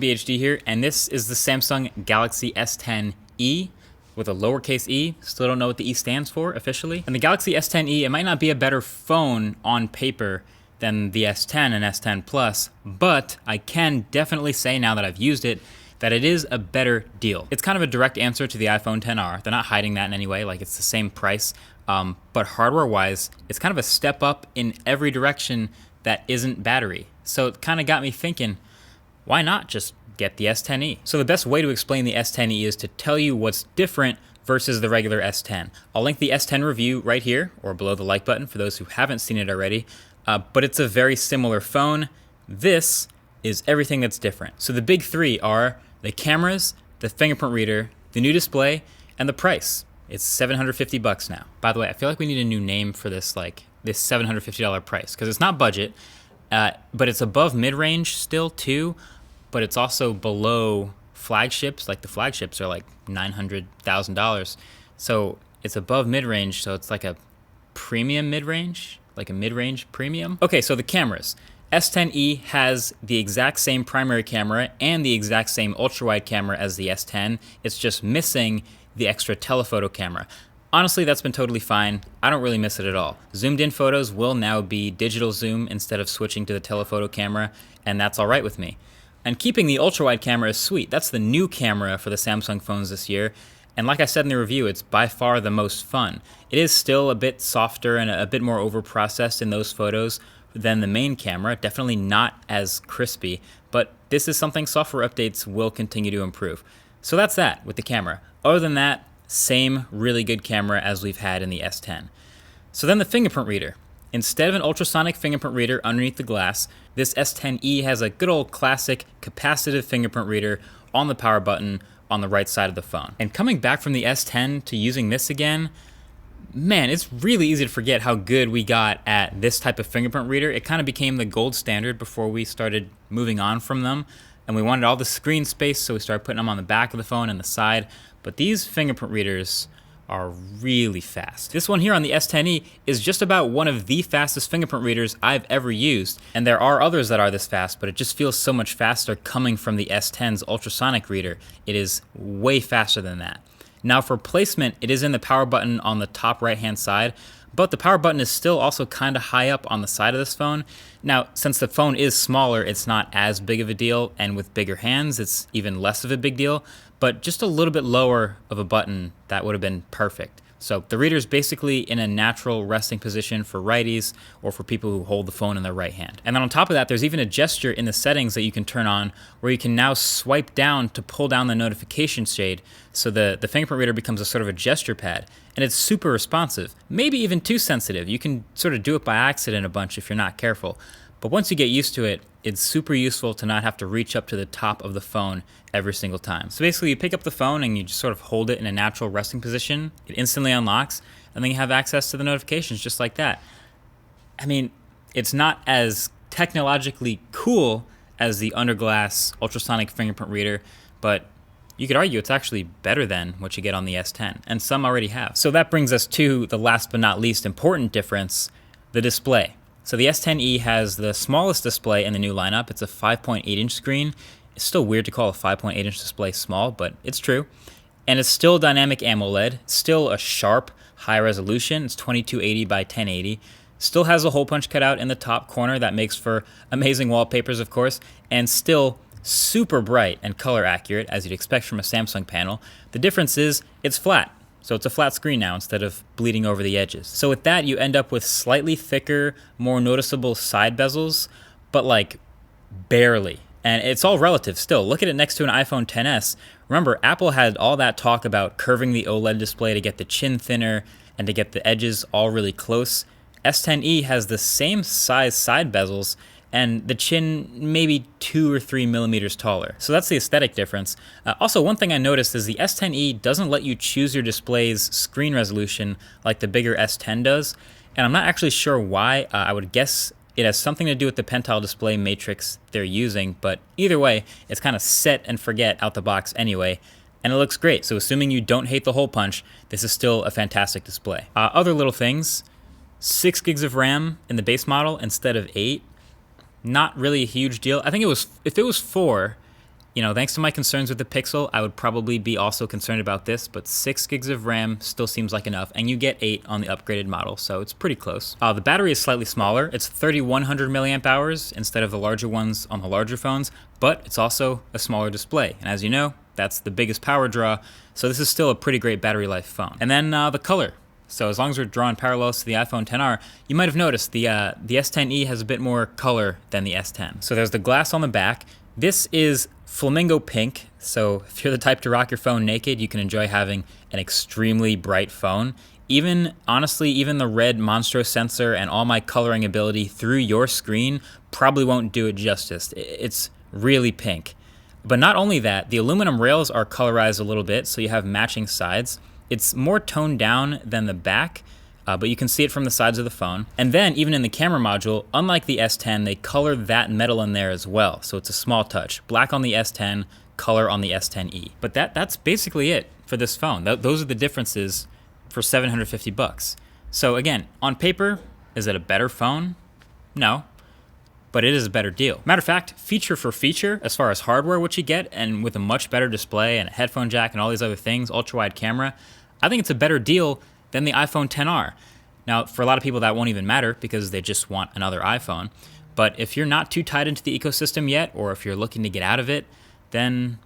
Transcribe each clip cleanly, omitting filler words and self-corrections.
BHD here, and this is the Samsung Galaxy S10e with a lowercase e. Still don't know what the E stands for officially. And the Galaxy S10e, it might not be a better phone on paper than the S10 and S10 Plus, but I can definitely say now that I've used it that it is a better deal. It's kind of a direct answer to the iPhone XR. They're not hiding that in any way, like it's the same price, but hardware-wise, it's kind of a step up in every direction that isn't battery. So it kind of got me thinking, why not just get the S10e? So the best way to explain the S10e is to tell you what's different versus the regular S10. I'll link the S10 review right here or below the like button for those who haven't seen it already, but it's a very similar phone. This is everything that's different. So the big three are the cameras, the fingerprint reader, the new display, and the price. It's $750 now. By the way, I feel like we need a new name for this, like this $750 price, because it's not budget, but it's above mid-range still too, but it's also below flagships. Like the flagships are like $900,000. So it's above mid-range, so it's like a premium mid-range, like a mid-range premium. Okay, so the cameras. S10e has the exact same primary camera and the exact same ultra-wide camera as the S10. It's just missing the extra telephoto camera. Honestly, that's been totally fine. I don't really miss it at all. Zoomed in photos will now be digital zoom instead of switching to the telephoto camera, and that's all right with me. And keeping the ultra-wide camera is sweet. That's the new camera for the Samsung phones this year. And like I said in the review, it's by far the most fun. It is still a bit softer and a bit more over-processed in those photos than the main camera, definitely not as crispy, but this is something software updates will continue to improve. So that's that with the camera. Other than that, same really good camera as we've had in the S10. So then the fingerprint reader. Instead of an ultrasonic fingerprint reader underneath the glass, this S10e has a good old classic capacitive fingerprint reader on the power button on the right side of the phone. And coming back from the S10 to using this again, man, it's really easy to forget how good we got at this type of fingerprint reader. It kind of became the gold standard before we started moving on from them. And we wanted all the screen space, so we started putting them on the back of the phone and the side. But these fingerprint readers are really fast. This one here on the S10e is just about one of the fastest fingerprint readers I've ever used. And there are others that are this fast, but it just feels so much faster coming from the S10's ultrasonic reader. It is way faster than that. Now for placement, it is in the power button on the top right-hand side, but the power button is still also kind of high up on the side of this phone. Now, since the phone is smaller, it's not as big of a deal, and with bigger hands, it's even less of a big deal, but just a little bit lower of a button, that would have been perfect. So the reader is basically in a natural resting position for righties or for people who hold the phone in their right hand. And then on top of that, there's even a gesture in the settings that you can turn on where you can now swipe down to pull down the notification shade. So the fingerprint reader becomes a sort of a gesture pad. And it's super responsive, maybe even too sensitive. You can sort of do it by accident a bunch if you're not careful. But once you get used to it, it's super useful to not have to reach up to the top of the phone every single time. So basically you pick up the phone and you just sort of hold it in a natural resting position. It instantly unlocks, and then you have access to the notifications just like that. I mean, it's not as technologically cool as the underglass ultrasonic fingerprint reader, but you could argue it's actually better than what you get on the S10, and some already have. So that brings us to the last but not least important difference, the display. So the S10e has the smallest display in the new lineup. It's a 5.8-inch screen. It's still weird to call a 5.8-inch display small, but it's true. And it's still dynamic AMOLED, still a sharp, high resolution. It's 2280 by 1080. Still has a hole punch cutout in the top corner that makes for amazing wallpapers, of course, and still super bright and color accurate, as you'd expect from a Samsung panel. The difference is it's flat. So it's a flat screen now instead of bleeding over the edges. So with that, you end up with slightly thicker, more noticeable side bezels, but like barely. And it's all relative still. Look at it next to an iPhone XS. Remember, Apple had all that talk about curving the OLED display to get the chin thinner and to get the edges all really close. S10e has the same size side bezels, and the chin maybe 2 or 3 millimeters taller. So that's the aesthetic difference. Also, one thing I noticed is the S10e doesn't let you choose your display's screen resolution like the bigger S10 does, and I'm not actually sure why. I would guess it has something to do with the pentile display matrix they're using, but either way, it's kind of set and forget out the box anyway, and it looks great. So assuming you don't hate the hole punch, this is still a fantastic display. Other little things, 6 gigs of RAM in the base model instead of 8. Not really a huge deal. I think if it was 4, You know, thanks to my concerns with the Pixel, I would probably be also concerned about this, but 6 gigs of RAM still seems like enough, and you get 8 on the upgraded model, so it's pretty close. The battery is slightly smaller. It's 3100 milliamp hours instead of the larger ones on the larger phones, but it's also a smaller display, and as you know, that's the biggest power draw, so this is still a pretty great battery life phone. And then the color. So as long as we're drawing parallels to the iPhone XR, you might have noticed the S10e has a bit more color than the S10. So there's the glass on the back. This is flamingo pink, so if you're the type to rock your phone naked, you can enjoy having an extremely bright phone. Honestly, even the red Monstro sensor and all my coloring ability through your screen probably won't do it justice. It's really pink. But not only that, the aluminum rails are colorized a little bit, so you have matching sides. It's more toned down than the back, but you can see it from the sides of the phone. And then, even in the camera module, unlike the S10, they color that metal in there as well, so it's a small touch. Black on the S10, color on the S10e. But that's basically it for this phone. Those are the differences for $750. So again, on paper, is it a better phone? No. But it is a better deal. Matter of fact, feature for feature, as far as hardware, what you get, and with a much better display and a headphone jack and all these other things, ultra-wide camera, I think it's a better deal than the iPhone XR. Now, for a lot of people, that won't even matter because they just want another iPhone. But if you're not too tied into the ecosystem yet, or if you're looking to get out of it, then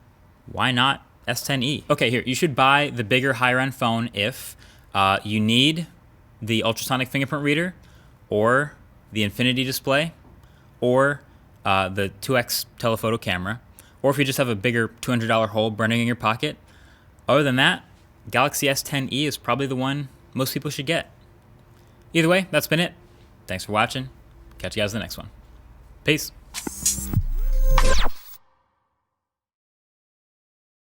why not S10e? Okay, here, you should buy the bigger, higher-end phone if you need the ultrasonic fingerprint reader, or the infinity display, or the 2x telephoto camera, or if you just have a bigger $200 hole burning in your pocket. Other than that, Galaxy S10e is probably the one most people should get. Either way, that's been it. Thanks for watching. Catch you guys in the next one. Peace.